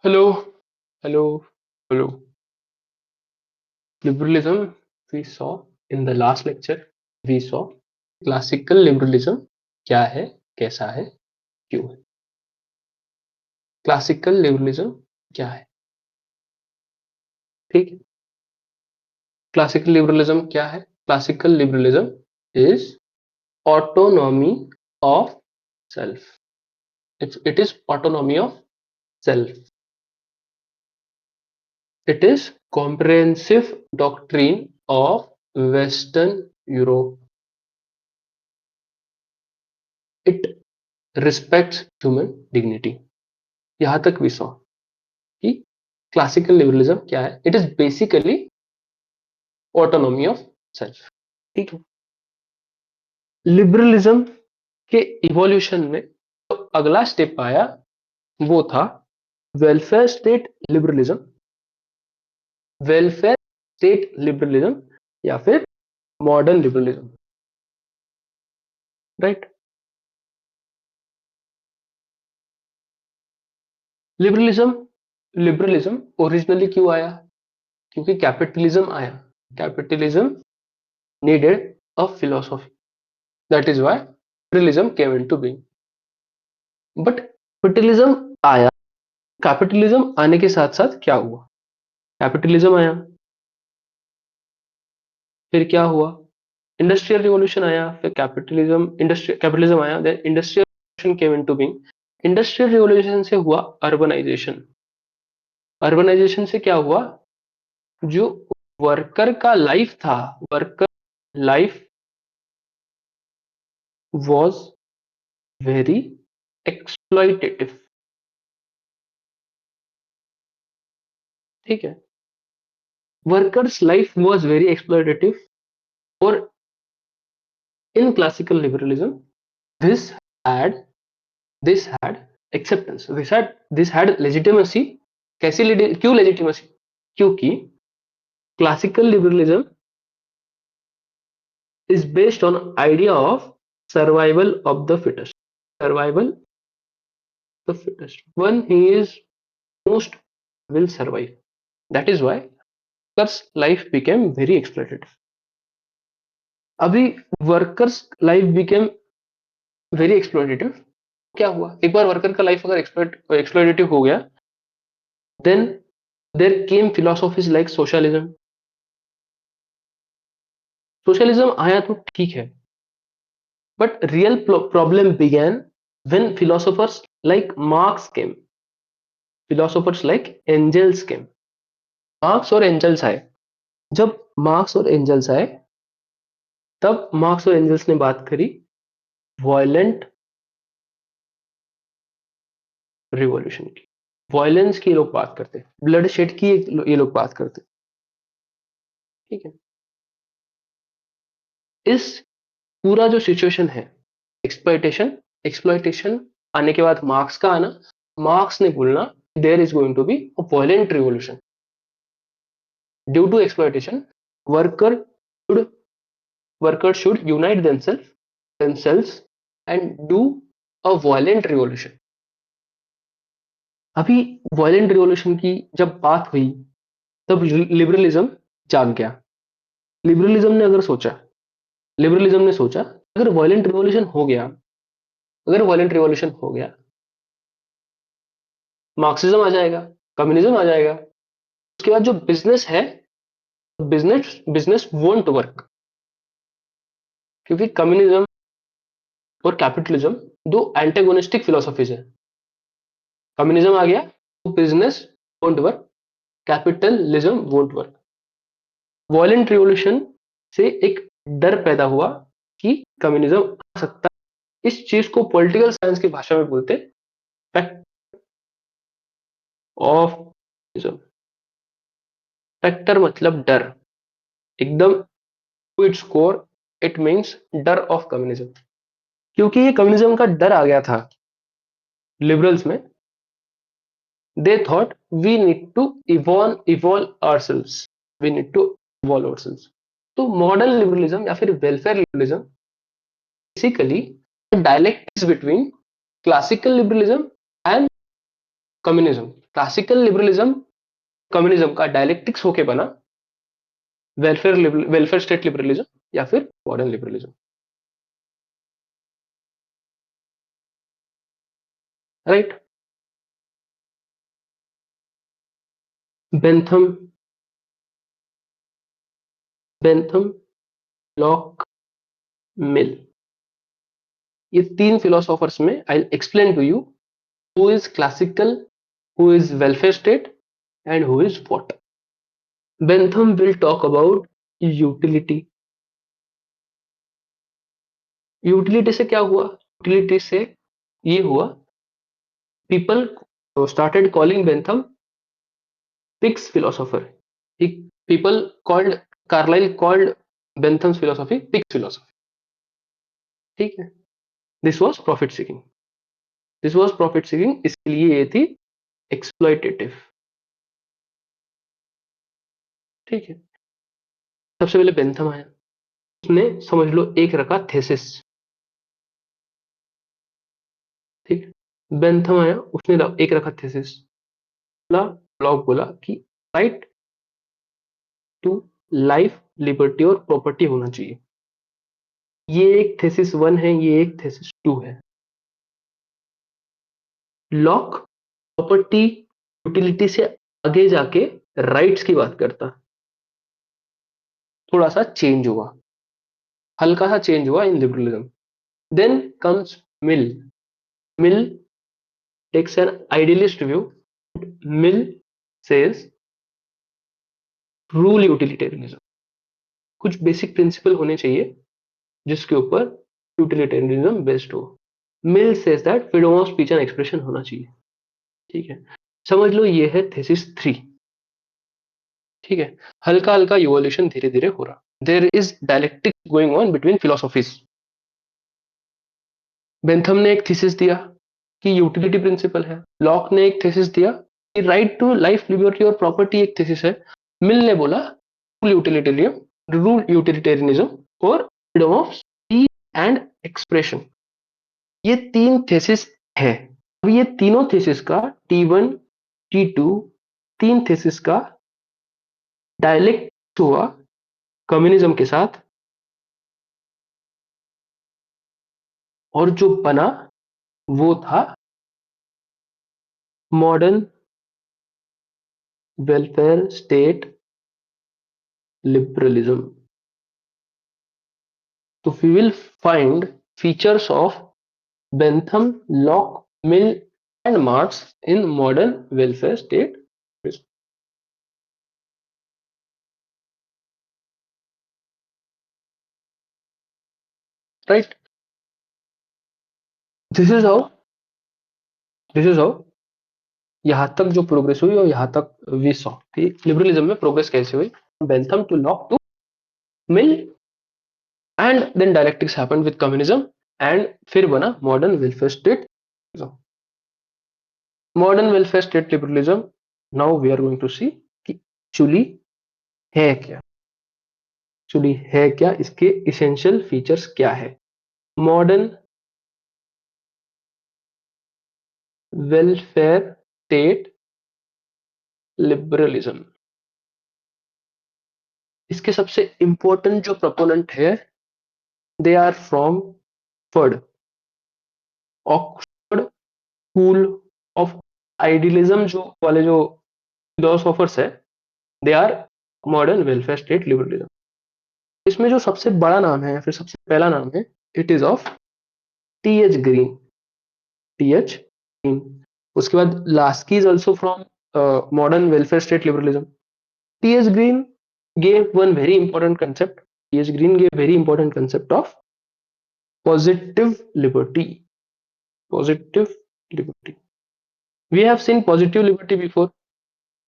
Hello, hello, hello. Liberalism, we saw in the last lecture, we saw classical liberalism क्या है, कैसा है, क्यों है. क्लासिकल लिबरलिज्म क्या है, ठीक है. क्लासिकल लिबरलिज्म क्या है? Classical liberalism is autonomy of self. It is autonomy of self. It is comprehensive doctrine of Western Europe. It respects human dignity. यहां तक we saw कि क्लासिकल लिबरलिज्म क्या है. It is basically autonomy of self, ठीक है. Liberalism के evolution में तो अगला स्टेप आया, वो था welfare state liberalism. Welfare state liberalism या फिर modern liberalism, right. Liberalism liberalism originally क्यों आया? क्योंकि कैपिटलिज्म आया. Capitalism needed a philosophy. That is why capitalism came into being. But capitalism आया. कैपिटलिज्म आने के साथ साथ क्या हुआ? कैपिटलिज्म आया, फिर क्या हुआ? इंडस्ट्रियल रिवॉल्यूशन आया, फिर कैपिटलिज्म आया, then industrial revolution came into being. Industrial revolution से हुआ अर्बनाइजेशन. अर्बनाइजेशन से क्या हुआ? जो वर्कर का लाइफ था, worker life was very exploitative, ठीक है. Workers life was very exploitative. और in classical liberalism this had this had acceptance, this had legitimacy. कैसी क्यों legitimacy? क्योंकि classical liberalism is based on idea of survival of the fittest. Survival of the fittest. One he is most will survive. That is why workers life became very exploitative. अभी workers life became very exploitative. क्या हुआ? एक बार worker का life अगर exploitative हो गया, then there came philosophies like socialism. Socialism आया तो ठीक है, but real problem began when philosophers like Marx came. Philosophers like Engels came. Marx और एंजल्स आए. जब मार्क्स और एंजल्स आए, तब मार्क्स और एंजल्स ने बात करी वायलेंट रिवॉल्यूशन की. वायलेंस की लोग बात करते, ब्लड शेड की ये लोग बात करते, ठीक है. इस पूरा जो सिचुएशन है, एक्सप्लॉइटेशन आने के बाद मार्क्स का आना, मार्क्स ने बोलना there is going to be a violent revolution due to exploitation. Worker should unite themselves and do a violent revolution. अभी वायलेंट रिवॉल्यूशन की जब बात हुई, तब लिबरलिज्म जाग गया. लिबरलिज्म ने अगर सोचा लिबरलिज्म ने सोचा अगर वायलेंट रिवॉल्यूशन हो गया, अगर वायलेंट रिवॉल्यूशन हो गया, मार्क्सिज्म आ जाएगा, कम्युनिज्म आ जाएगा. उसके बाद जो बिजनेस है, बिजनेस बिजनेस वोंट वर्क. क्योंकि कम्युनिज्म और कैपिटलिज्म दो एंटेगोनिस्टिक फिलोसॉफीज है. कम्युनिज्म आ गया तो business won't work, capitalism won't work. Violent revolution से एक डर पैदा हुआ कि कम्युनिज्म आ सकता है. इस चीज को पॉलिटिकल साइंस की भाषा में बोलते फैक्ट ऑफ. फैक्टर मतलब डर, एकदम इट्स कोर इट मींस डर ऑफ कम्युनिज्म. क्योंकि ये कम्युनिज्म का डर आ गया था लिबरल्स में, they thought we need to evolve ourselves. We need to evolve ourselves. तो मॉडर्न लिबरलिज्म या फिर welfare liberalism basically dialectics between classical liberalism and communism, classical liberalism communism का डायलेक्टिक्स होके बना वेलफेयर स्टेट लिबरलिज्म या फिर modern liberalism, right. Bentham, Bentham, Locke, Mill, ये तीन फिलोसोफर्स में I explain to you who is classical, who is welfare state, and who is what. Bentham will talk about utility. Utility से क्या हुआ? Utility से ये हुआ, people started calling Bentham Pick's philosopher. People called, Carlyle called Bentham's philosophy Pick's philosophy. ठीक है, this was profit seeking, this was profit seeking, इसके लिए ये थी एक्सप्लॉइटेटिव। ठीक है, सबसे पहले बेंथम आया, उसने समझ लो एक रखा थेसिस। ठीक, बेंथम आया, उसने एक रखा थेसिस, बोला, लॉक बोला कि राइट टू लाइफ, लिबर्टी और प्रॉपर्टी होना चाहिए। ये एक थेसिस वन है, ये एक थेसिस टू है। लॉक प्रॉपर्टी यूटिलिटी से आगे जाके राइट्स की बात करता, थोड़ा सा चेंज हुआ, हल्का सा चेंज हुआ in liberalism. Then comes Mill, Mill takes an idealist view, Mill says rule utilitarianism, कुछ बेसिक प्रिंसिपल होने चाहिए जिसके ऊपर यूटिलिटेरियनिज्म बेस्ड हो। Mill says that freedom of speech and expression होना चाहिए। ठीक है, समझ लो ये है थेसिस थ्री। ठीक है, हल्का हल्का इवोल्यूशन धीरे धीरे हो रहा, there is dialectic going on between philosophies. Bentham ने एक थीसिस दिया कि यूटिलिटी प्रिंसिपल है, लॉक ने एक थीसिस दिया कि राइट टू लाइफ, लिबर्टी और प्रॉपर्टी एक थीसिस है, मिल ने बोला रूल यूटिलिटेरियनिज्म और freedom of speech and expression, ये तीन थीसिस है। अब ये तीनों थीसिस का T1 T2 तीन थीसिस का डायलेक्ट हुआ कम्युनिज्म के साथ, और जो बना वो था मॉडर्न वेलफेयर स्टेट लिबरलिज्म। तो we will find features of Bentham, Locke, Mill and Marx in modern welfare state, right. This is how, this is how यहां तक जो प्रोग्रेस हुई और यहां तक वी सॉ कि लिबरलिज्म में प्रोग्रेस कैसे हुई, Bentham to Locke to Mill, and then dialectics happened with communism, and फिर बना modern welfare state. Modern welfare state liberalism, now we are going to सी कि एक्चुअली है क्या, एक्चुअली है क्या, इसके इसेंशियल फीचर्स क्या है। मॉडर्न वेलफेयर स्टेट लिबरलिज्म, इसके सबसे इंपॉर्टेंट जो प्रोपोनेंट है, दे आर फ्रॉम फर्ड, ऑक्सफोर्ड स्कूल ऑफ आइडियलिज्म, जो वाले जो फिलोसोफर्स है, they are modern welfare state liberalism. इसमें जो सबसे बड़ा नाम है या फिर सबसे पहला नाम है, it is of T.H. Green, T.H. Green. उसके बाद Laski is also from modern welfare state liberalism. T.H. Green gave one very important concept. T.H. Green gave very important concept of positive liberty. Positive liberty. We have seen positive liberty before.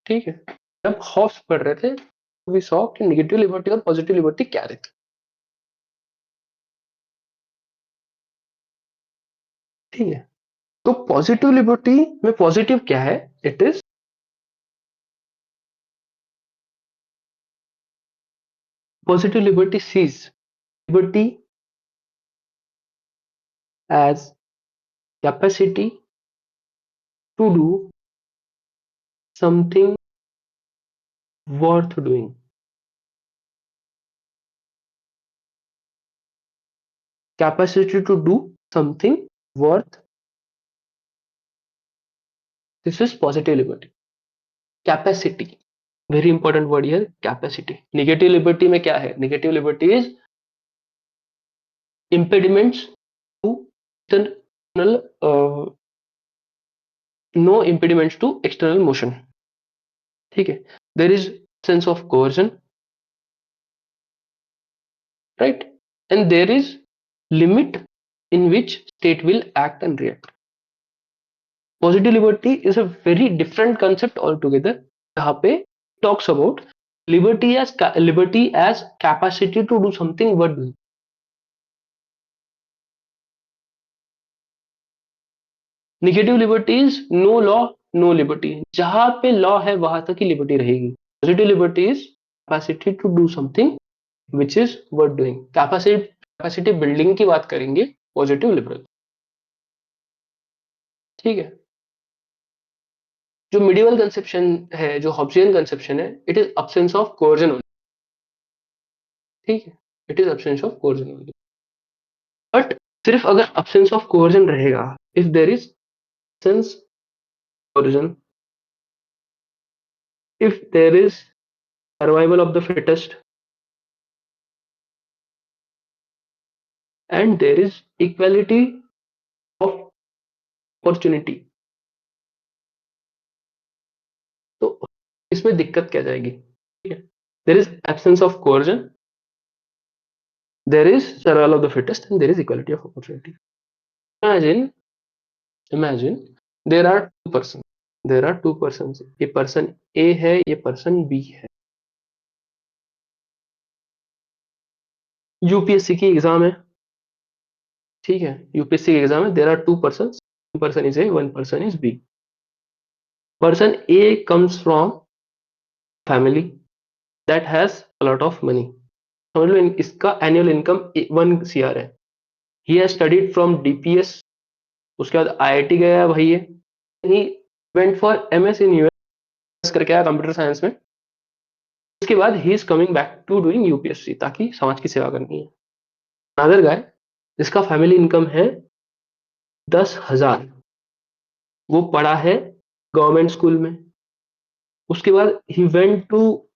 ठीक है, जब Hobbs पढ़ रहे थे we saw कि negative liberty और positive liberty क्या रहती। ठीक है, तो पॉजिटिव लिबर्टी में पॉजिटिव क्या है, it is positive liberty sees liberty as capacity to do something worth doing. Capacity to do something worth. This is positive liberty. Capacity, very important word here, capacity. Negative liberty में क्या है? Negative liberty is impediments to external, no impediments to external motion. ठीक है? There is sense of coercion, right? And there is limit in which state will act and react. Positive liberty is a very different concept altogether. यहाँ पे talks about liberty as capacity to do something worth doing. Negative liberty is no law, no liberty. जहां पे law है वहां तक ही liberty रहेगी. Positive liberty is capacity to do something which is worth doing. Capacity building की बात करेंगे positive liberal. ठीक है? जो medieval conception है, जो Hobbesian conception है, it is absence of coercion only. ठीक है? It is absence of coercion only. But सिर्फ अगर absence of coercion रहेगा, if there is absence coercion, if there is survival of the fittest, and there is equality of opportunity, तो इसमें दिक्कत क्या जाएगी? ठीक है? There is absence of coercion, there is survival of the fittest, and there is equality of opportunity. Imagine there are two persons. ये person A है, ये person B है. यूपीएससी की एग्जाम है, ठीक है? यूपीएससी की एग्जाम है. There are two persons, one person is A, one person is B. Person A comes from family that has a lot of money. समझ लो इसका एनुअल इनकम 1 CR है. He has studied from DPS, उसके बाद IIT गया भाई ये. He went for MS in US करके आया कंप्यूटर साइंस में. उसके बाद he is coming back to doing UPSC ताकि समाज की सेवा करनी है. अनदर गाय जिसका फैमिली इनकम है 10,000, वो पढ़ा है गवर्नमेंट स्कूल में. उसके बाद ही वेंट टू,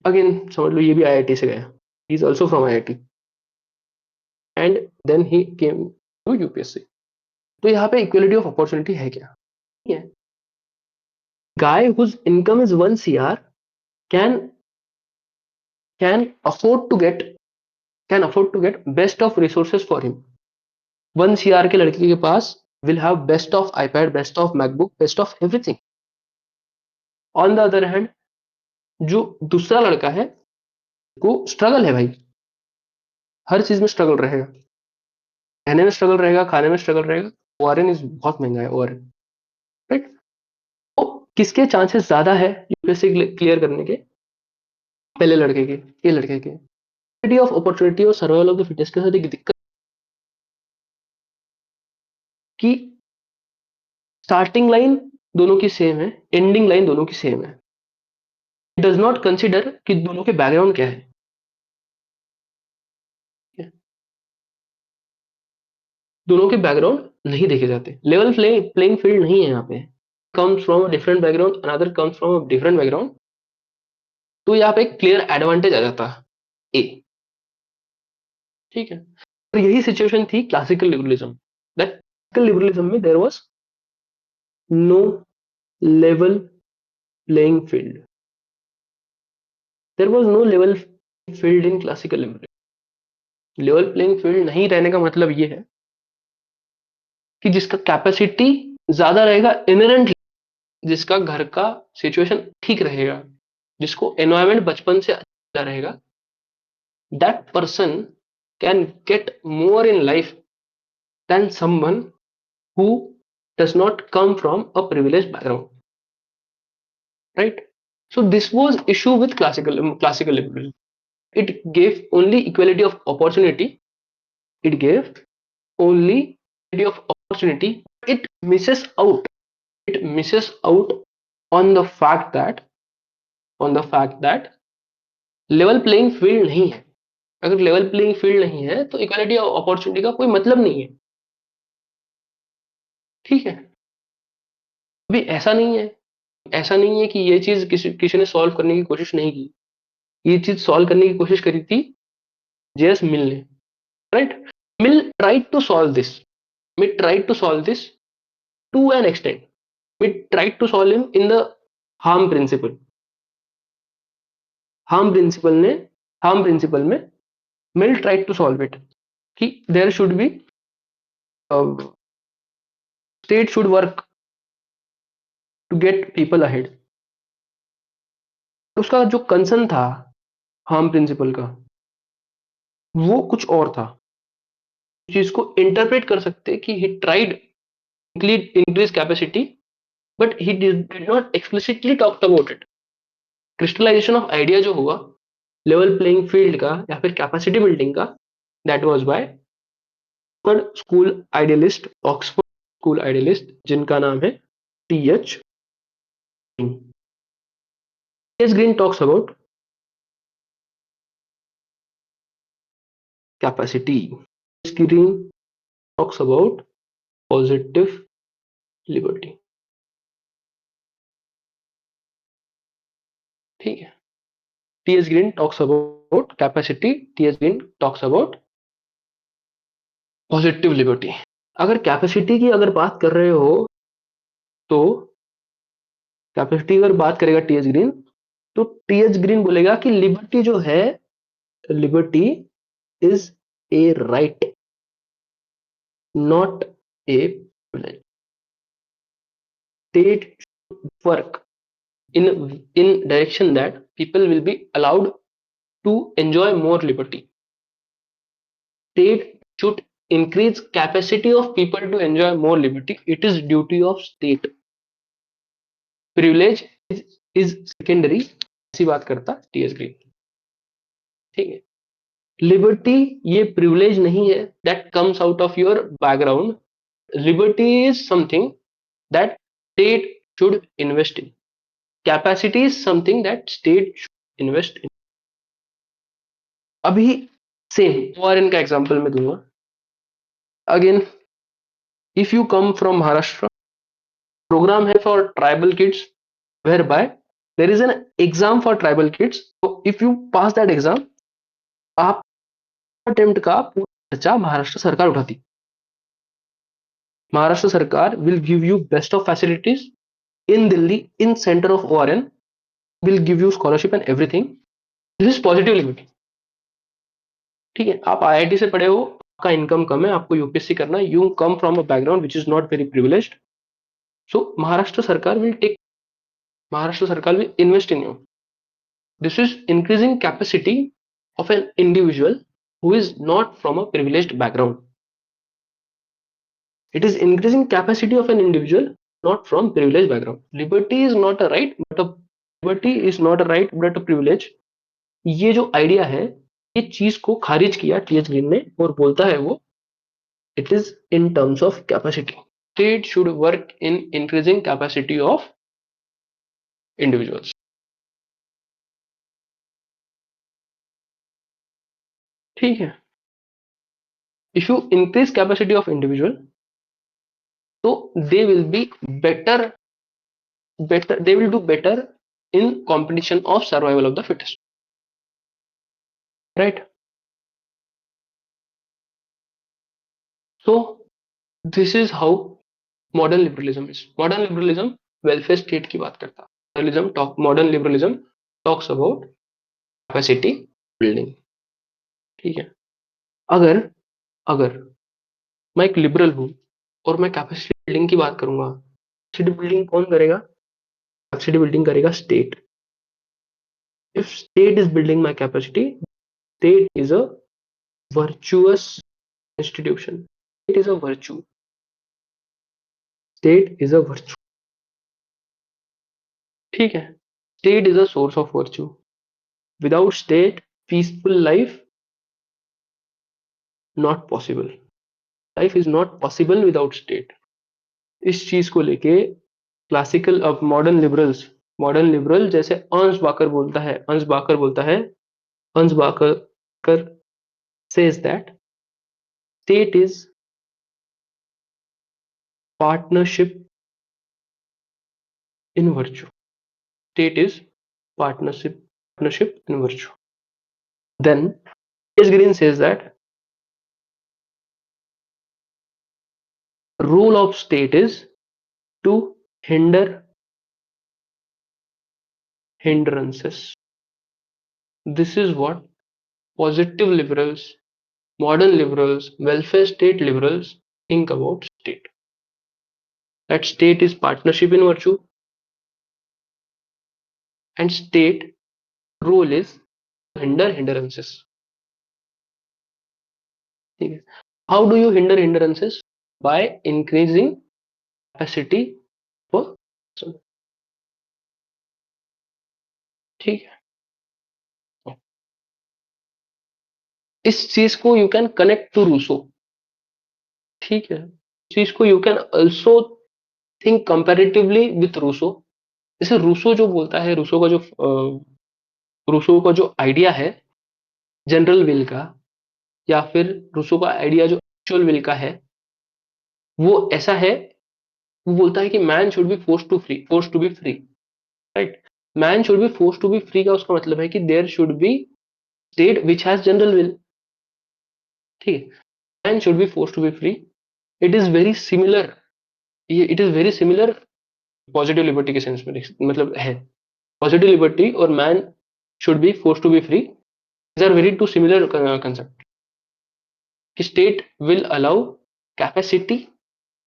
अगेन समझ लो ये भी आईआईटी से गया, he is also from IIT, and then he came to UPSC. तो यहाँ पे इक्वलिटी ऑफ अपॉर्चुनिटी है क्या? ठीक है. Guy whose income is 1 CR can afford to get best of resources for him. 1 CR के लड़के के पास will have best of iPad, best of MacBook, best of everything. On the other hand, जो दूसरा लड़का है वो स्ट्रगल है भाई, हर चीज में स्ट्रगल रहेगा, रहने में स्ट्रगल रहेगा, खाने में स्ट्रगल रहेगा. ओआरएन इज बहुत महंगा है ओआरएन, राइट? तो किसके चांसेस ज्यादा है यूपीएससी क्लियर करने के? पहले लड़के के, ये लड़के के. इक्वालिटी ऑफ अपॉर्चुनिटी और सर्वाइवल ऑफ द फिटेस्ट के साथ एक दिक्कत कि स्टार्टिंग लाइन दोनों की सेम है, एंडिंग लाइन दोनों की सेम है. इट डज नॉट कंसिडर कि दोनों के बैकग्राउंड क्या है. दोनों के बैकग्राउंड नहीं देखे जाते, लेवल प्लेइंग फील्ड नहीं है यहाँ पे. Comes from a different background, another comes from a different background, तो यहाँ पे क्लियर एडवांटेज आ जाता है ए. ठीक है. तो यही सिचुएशन थी classical liberalism. That classical liberalism में there was no level playing field. There was no level field in classical liberalism. Level playing field नहीं रहने का मतलब ये है कि जिसका कैपेसिटी ज्यादा रहेगा इनहेरेंटली, जिसका घर का सिचुएशन ठीक रहेगा, जिसको एनवायरमेंट बचपन से अच्छा रहेगा, that person can get more in life than someone who does not come from a privileged background, right? So this was issue with classical liberalism. It gave only equality of opportunity. It gave only equality of opportunity. It misses out on the fact that level playing field नहीं है। अगर level playing field नहीं है तो equality of opportunity का कोई मतलब नहीं है। ठीक है। अभी ऐसा नहीं है कि ये चीज किसी किसी ने सॉल्व करने की कोशिश नहीं की। ये चीज सॉल्व करने की कोशिश करी थी जेएस मिल ने। Right. Mill tried to solve this Mill tried to solve this to an extent. Mill tried to solve him in the harm principle. Harm principle ने हार्म प्रिंसिपल में Mill tried to solve it कि there should be state should work to get people ahead. उसका जो concern था harm principal का वो कुछ और था। चीज को इंटरप्रेट कर सकते कि he tried increase capacity but he did not explicitly talked about it। Crystallization of idea जो हुआ लेवल प्लेइंग फील्ड का या फिर कैपेसिटी बिल्डिंग का, that was by Oxford school idealist जिनका नाम है T H T H Green talks about capacity. Green talks about positive liberty. ठीक है। T H Green talks about capacity, T H Green talks about positive liberty. अगर कैपेसिटी की अगर बात कर रहे हो तो कैपेसिटी अगर बात करेगा टीएच ग्रीन तो टीएच ग्रीन बोलेगा कि लिबर्टी जो है, liberty is a right not a privilege. State work in direction that people will be allowed to enjoy more liberty। State should increase capacity of people to enjoy more liberty। It is duty of state। privilege is secondary। ऐसी बात करता TS green. ठीक है। Liberty ये privilege नहीं है that comes out of your background. Liberty is something that state should invest in. Capacity is something that state should invest in. अभी same और इनका एग्जांपल मैं दूंगा। Again if you come from Maharashtra, programme है for tribal kids whereby there is an exam for tribal kids. तो if you pass that exam, आप attempt का पूरा खर्चा महाराष्ट्र सरकार उठाती। महाराष्ट्र सरकार will give you best of facilities in Delhi in centre of ORN, will give you scholarship and everything. This is positive limit. ठीक है। आप आईआईटी से पढ़े हो, आपका इनकम कम है, आपको यूपीएससी करना है, you come from a background which is not very privileged, so Maharashtra सरकार will invest in you. This is increasing capacity of an individual who is not from a privileged background। It is increasing capacity of an individual not from privileged background। Liberty is not a right but a privilege। ये जो idea है, ये चीज को खारिज किया TH green ने और बोलता है वो it is in terms of capacity. State should work in increasing capacity of individuals. ठीक है। If you increase capacity of individual तो they will be better they will do better in competition of survival of the fittest। right। so this is how modern liberalism is। modern liberalism welfare state की बात करता है। modern liberalism talks about capacity building। ठीक है। अगर अगर मैं एक लिबरल हूं और मैं कैपेसिटी बिल्डिंग की बात करूंगा, कैपेसिटी बिल्डिंग कौन करेगा? कैपेसिटी बिल्डिंग करेगा state. If state is building my capacity, state is a virtuous institution। It is a virtue। State is a virtue। ठीक है। State is a source of virtue। Without state, peaceful life not possible। Life is not possible without state। इस चीज को लेके classical of modern liberal जैसे अंश बाकर says that state is partnership in virtue. State is partnership in virtue. Then S. Green says that role of state is to hinder hindrances. This is what positive liberals, modern liberals, welfare state liberals think about state. That state is partnership in virtue and state role is hinder hindrances. How do you hinder hindrances? By increasing capacity for ठीक है इस चीज को you can connect to Rousseau ठीक है इस चीज को you can also think comparatively with Rousseau जैसे रूसो जो बोलता है रूसो का जो आइडिया है जनरल विल का या फिर रूसो का आइडिया जो एक्चुअल विल का है वो ऐसा है वो बोलता है कि man should be force to be free right man should be force to be free का उसका मतलब है कि there should be state which has general will ठीक है man should be force to be free it is very similar it is very similar positive liberty के sense में मतलब है पॉजिटिव लिबर्टी और man should be force to be free these are very two similar concept state will allow capacity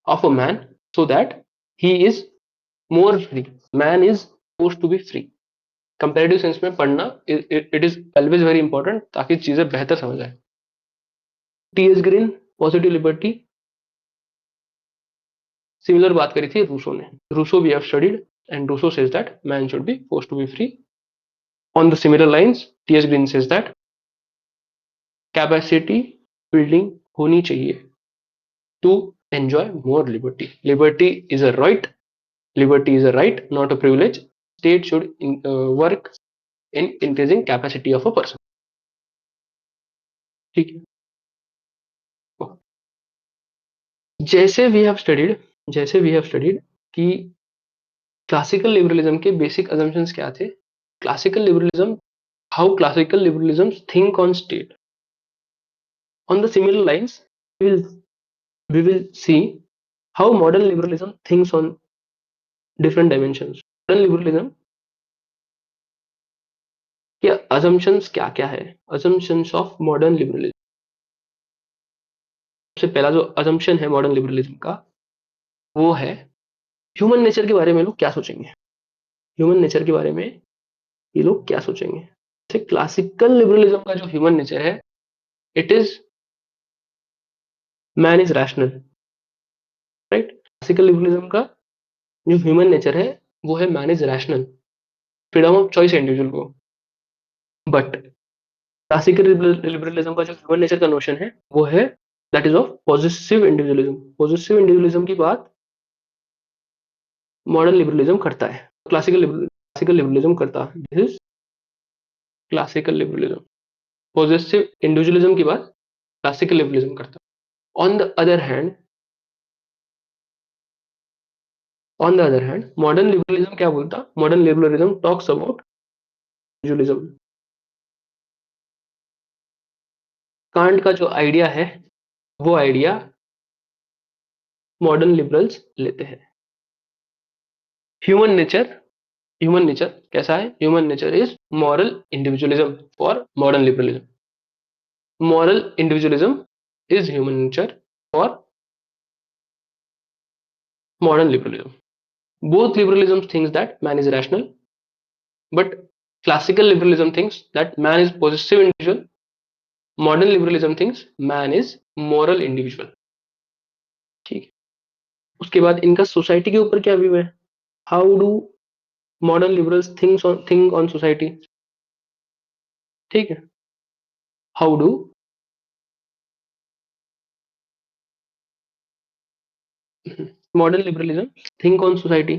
of a man so that he is more free man is forced to be free comparative sense में पढ़ना it is always very important ताकि चीजें बेहतर समझ आए T S Green positive liberty similar बात करी थी रूसो ने Rousseau we have studied and Rousseau says that man should be forced to be free on the similar lines T S Green says that capacity building होनी चाहिए to enjoy more liberty liberty is a right not a privilege state should work in increasing capacity of a person ठीक है जैसे we have studied कि classical liberalism के basic assumptions क्या थे classical liberalism how classical liberalism think on state on the similar lines we will see how modern liberalism thinks on different dimensions modern liberalism के assumptions क्या क्या है assumptions of modern liberalism सबसे पहला जो assumption है modern liberalism का वो है ह्यूमन नेचर के बारे में लोग क्या सोचेंगे ह्यूमन नेचर के बारे में ये लोग क्या सोचेंगे जैसे क्लासिकल लिबरलिज्म का जो ह्यूमन नेचर है it is man is rational right classical liberalism का जो ह्यूमन नेचर है वो है man is rational freedom of choice है इंडिविजुअल को बट क्लासिकल लिबरलिज्म का जो ह्यूमन नेचर का नोशन है वो है that is of positive individualism की बात मॉडर्न लिबरलिज्म करता है क्लासिकल लिबरलिज्म करता है this is classical liberalism positive individualism की बात क्लासिकल लिबरलिज्म करता है on the other hand modern liberalism क्या बोलता modern liberalism talks about individualism can't का जो आइडिया है वो आइडिया मॉडर्न लिबरल्स लेते हैं ह्यूमन नेचर कैसा है human nature is moral individualism for modern liberalism moral individualism is human nature for modern liberalism both liberalism thinks that man is rational but classical liberalism thinks that man is possessive individual modern liberalism thinks man is moral individual ठीक है उसके बाद इनका society के ऊपर क्या view है how do modern liberals think on society ठीक है how do modern liberalism think on society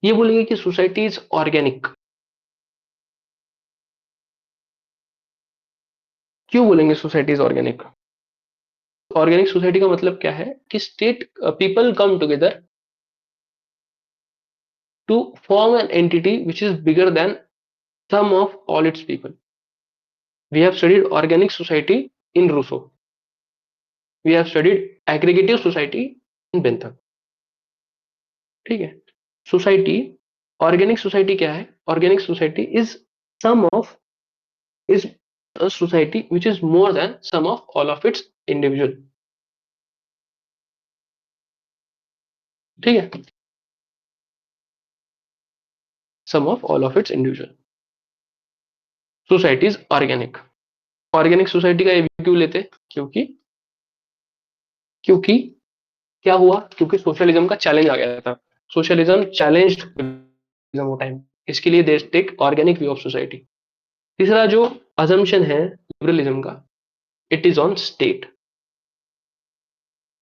ये बोलेंगे कि सोसाइटी इज ऑर्गेनिक। क्यों बोलेंगे society is organic? Organic society का मतलब क्या है कि state people come together to form an entity which is bigger than sum of all its people. We have studied organic society in Rousseau. We have studied aggregative society in Bentham. ठीक है? Society, organic society क्या है? Organic society is sum of is a society which is more than sum of all of its individual. ठीक है? Sum of all of its individual. Society is organic. Organic society का ये क्यों लेते? क्योंकि क्योंकि क्या हुआ? क्योंकि सोशलिज्म का चैलेंज आ गया था। सोशलिज्म चैलेंज्ड वो टाइम, इसके लिए they take organic view of society. तीसरा जो अजम्पशन है लिबरलिज्म का, it is on state.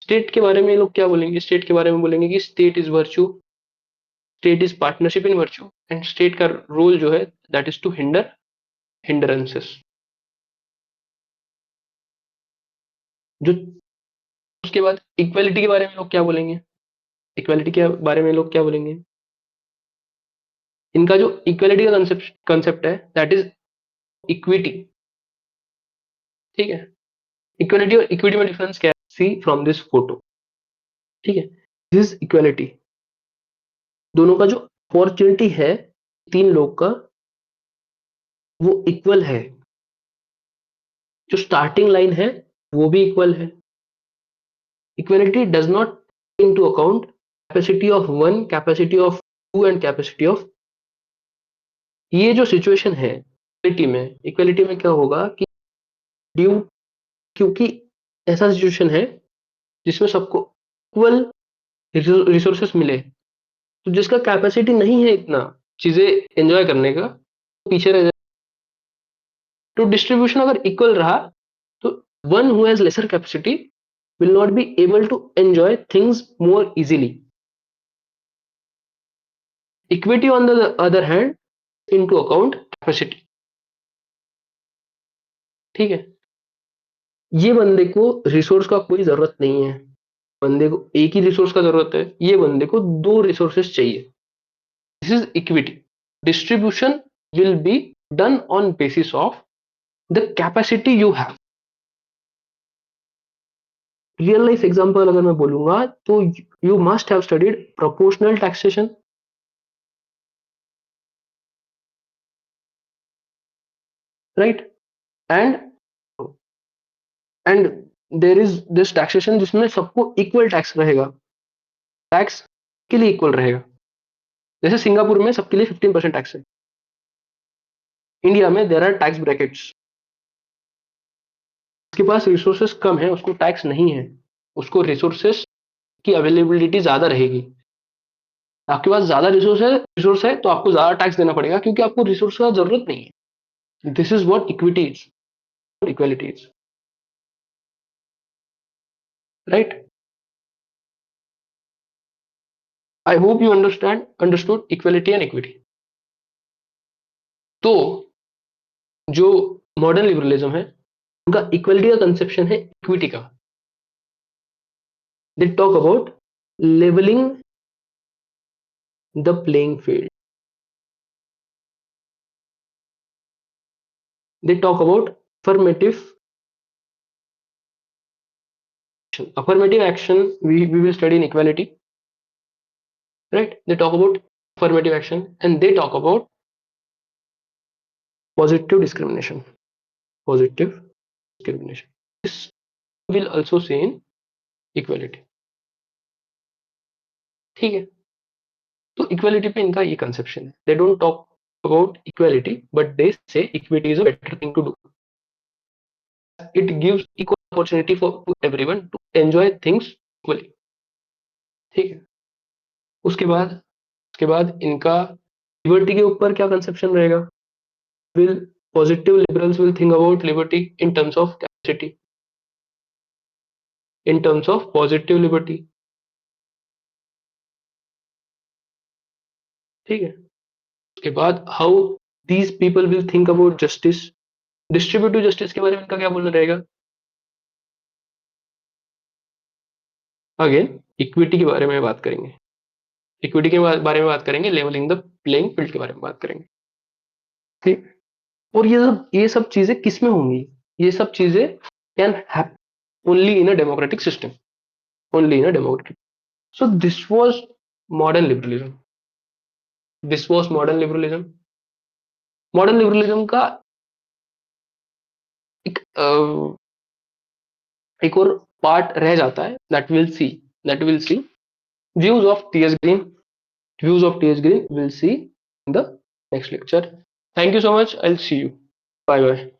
State के बारे में ये लोग क्या बोलेंगे? स्टेट के बारे में बोलेंगे कि state is virtue, state is partnership in virtue, and state का रोल जो है दैट इज टू हिंडर हिंडरेंसेस। जो उसके बाद इक्वालिटी के बारे में लोग क्या बोलेंगे? इक्वालिटी के बारे में लोग क्या बोलेंगे? इनका जो इक्वालिटी का कंसेप्ट है दैट इज इक्विटी। ठीक है? इक्वालिटी और इक्विटी में डिफरेंस क्या है? सी फ्रॉम दिस फोटो। ठीक है? दिस इक्वालिटी, दोनों का जो अपॉर्चुनिटी है तीन लोग का वो इक्वल है। जो स्टार्टिंग लाइन है वो भी इक्वल है। Equality does not into account capacity of one, capacity of two and capacity of. ये जो सिचुएशन है इक्वालिटी में क्या होगा कि ड्यू, क्योंकि ऐसा सिचुएशन है जिसमें सबको इक्वल रिसोर्सेस मिले, तो जिसका कैपेसिटी नहीं है इतना चीजें एंजॉय करने का, पीछे रह जाए। तो डिस्ट्रीब्यूशन अगर इक्वल रहा तो one who has lesser capacity will not be able to enjoy things more easily. Equity on the other hand into account capacity. ठीक है? ये बंदे को रिसोर्स का कोई जरूरत नहीं है, बंदे को एक ही रिसोर्स का जरूरत है, ये बंदे को दो रिसोर्सेस चाहिए। This is equity. Distribution will be done on basis of the capacity you have. Real life example अगर मैं बोलूंगा तो you must have studied proportional taxation, right? And and there is this taxation जिसमें सबको equal tax रहेगा, tax के लिए equal रहेगा। जैसे सिंगापुर में सबके लिए 15% टैक्स है। इंडिया में देयर आर टैक्स ब्रैकेट्स। उसके पास रिसोर्सेस कम है, उसको टैक्स नहीं है, उसको रिसोर्सेस की अवेलेबिलिटी ज्यादा रहेगी। आपके पास ज्यादा रिसोर्स है तो आपको ज्यादा टैक्स देना पड़ेगा क्योंकि आपको रिसोर्स का जरूरत नहीं है। This is what equity is, equality is, right? I hope you understood equality and equity. तो जो मॉडर्न लिबरलिज्म है उनका इक्वालिटी का कंसेप्शन है इक्विटी का। They talk about levelling the playing field. They talk about affirmative action. We will study in equality, right? They talk about affirmative action and they talk about positive discrimination. Positive discrimination. This will also see in equality. ठीक है? तो equality पे इनका ये conception है। They don't talk about equality but they say equity is a better thing to do. It gives equal opportunity for to everyone to enjoy things equally. ठीक है? उसके बाद इनका लिबर्टी के ऊपर क्या कंसेप्शन रहेगा? will positive liberals will think about liberty in terms of capacity, in terms of positive liberty. ठीक है। उसके बाद how these people will think about justice, distributive justice के बारे में इनका क्या बोलना रहेगा। अगेन इक्विटी के बारे में बात करेंगे, इक्विटी के बारे में बात करेंगे, लेवलिंग द प्लेइंग फील्ड के बारे में बात करेंगे। ठीक। और ये सब चीजें किस में होंगी, ये सब चीजें can happen only in a democratic system, only in a democratic. So this was modern liberalism, this was modern liberalism. Modern liberalism का एक एक और पार्ट रह जाता है, that will see views of TS Green, views of TS Green we'll see in the next lecture. Thank you so much. I'll see you. Bye bye.